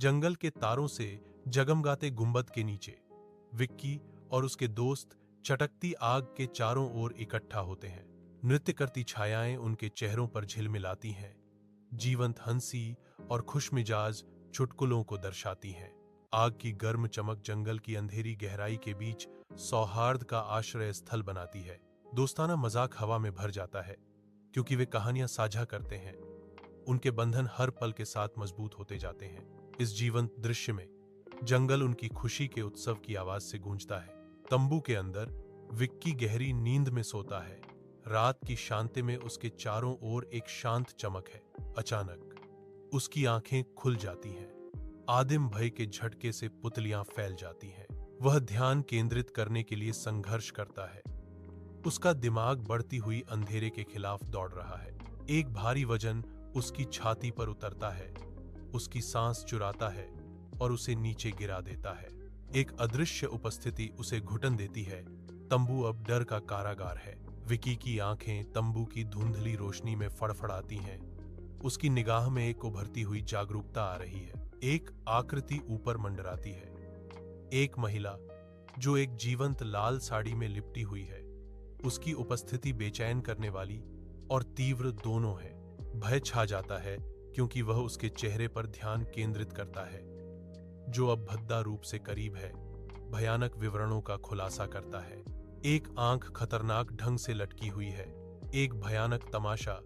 जंगल के तारों से जगमगाते गुंबद के नीचे विक्की और उसके दोस्त चटकती आग के चारों ओर इकट्ठा होते हैं। नृत्य करती छायाएं उनके चेहरों पर झिलमिलाती हैं, जीवंत हंसी और खुशमिजाज चुटकुलों को दर्शाती हैं। आग की गर्म चमक जंगल की अंधेरी गहराई के बीच सौहार्द का आश्रय स्थल बनाती है। दोस्ताना मजाक हवा में भर जाता है क्योंकि वे कहानियां साझा करते हैं। उनके बंधन हर पल के साथ मजबूत होते जाते हैं। इस जीवंत दृश्य में जंगल उनकी खुशी के उत्सव की आवाज से गूंजता है। तंबू के अंदर विक्की गहरी नींद में सोता है। रात की शांति में उसके चारों ओर एक शांत चमक है। अचानक उसकी आंखें खुल जाती हैं। आदिम भय के झटके से पुतलियां फैल जाती हैं। वह ध्यान केंद्रित करने के लिए संघर्ष करता है। उसका दिमाग बढ़ती हुई अंधेरे के खिलाफ दौड़ रहा है। एक भारी वजन उसकी छाती पर उतरता है, उसकी सांस चुराता है और उसे नीचे गिरा देता है। एक अदृश्य उपस्थिति उसे घुटन देती है। तंबू अब डर का कारागार है। विकी की आंखें तंबू की धुंधली रोशनी में फड़फड़ाती हैं। उसकी निगाह में एक उभरती हुई जागरूकता आ रही है। एक आकृति ऊपर मंडराती है। एक महिला जो एक जीवंत लाल साड़ी में लिपटी हुई है। उसकी उपस्थिति बेचैन करने वाली और तीव्र दोनों है। भय छा जाता है क्योंकि वह उसके चेहरे पर ध्यान केंद्रित करता है, जो अब भद्दा रूप से करीब है, भयानक विवरणों का खुलासा करता है। एक आंख खतरनाक ढंग से लटकी हुई है, एक भयानक तमाशा,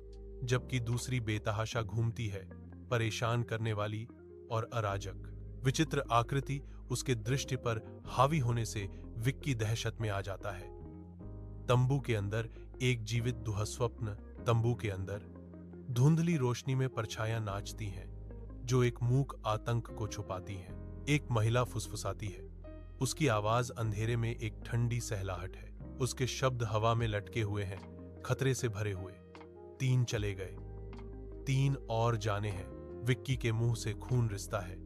जबकि दूसरी बेतहाशा घूमती है, परेशान करने वाली और अराजक। विचित्र आकृति उसके दृष्टि पर हावी होने से विक्की दहशत में आ जाता है। तंबू के अंदर एक जीवित दुःस्वप्न। तंबू के अंदर धुंधली रोशनी में परछायां नाचती हैं, जो एक मूक आतंक को छुपाती हैं। एक महिला फुसफुसाती है। उसकी आवाज अंधेरे में एक ठंडी सहलाहट है। उसके शब्द हवा में लटके हुए हैं, खतरे से भरे हुए। 3 चले गए, 3 और जाने हैं। विक्की के मुंह से खून रिसता है।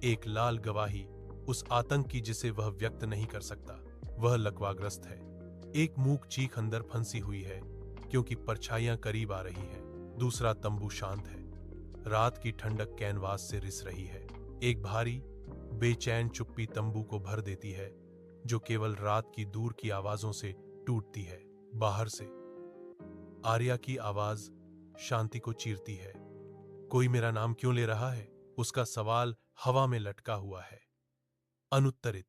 एक लाल गवाही उस आतंक की जिसे वह व्यक्त नहीं कर सकता। वह लकवाग्रस्त है। एक मूक चीख अंदर फंसी हुई है क्योंकि परछाइयां करीब आ रही हैं। दूसरा तंबू शांत है। रात की ठंडक कैनवास से रिस रही है। एक भारी बेचैन चुप्पी तंबू को भर देती है, जो केवल रात की दूर की आवाजों से टूटती है। बाहर से आर्या की आवाज शांति को चीरती है। कोई मेरा नाम क्यों ले रहा है? उसका सवाल हवा में लटका हुआ है, अनुत्तरित,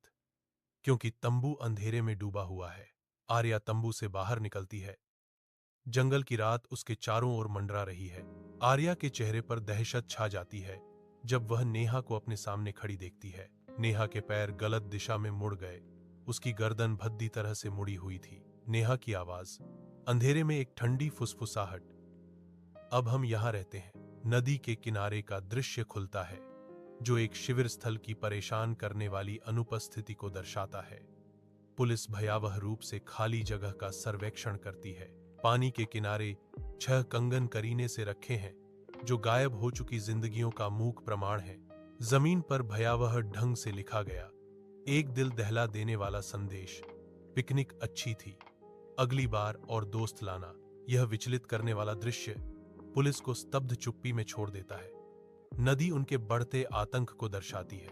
क्योंकि तंबू अंधेरे में डूबा हुआ है। आर्या तंबू से बाहर निकलती है। जंगल की रात उसके चारों ओर मंडरा रही है। आर्या के चेहरे पर दहशत छा जाती है जब वह नेहा को अपने सामने खड़ी देखती है। नेहा के पैर गलत दिशा में मुड़ गए। उसकी गर्दन भद्दी तरह से मुड़ी हुई थी। नेहा की आवाज, अंधेरे में एक ठंडी फुसफुसाहट। अब हम यहां रहते हैं। नदी के किनारे का दृश्य खुलता है, जो एक शिविर स्थल की परेशान करने वाली अनुपस्थिति को दर्शाता है। पुलिस भयावह रूप से खाली जगह का सर्वेक्षण करती है। पानी के किनारे 6 कंगन करीने से रखे हैं, जो गायब हो चुकी जिंदगियों का मूक प्रमाण है। जमीन पर भयावह ढंग से लिखा गया एक दिल दहला देने वाला संदेश, पिकनिक अच्छी थी, अगली बार और दोस्त लाना। यह विचलित करने वाला दृश्य पुलिस को स्तब्ध चुप्पी में छोड़ देता है। नदी उनके बढ़ते आतंक को दर्शाती है।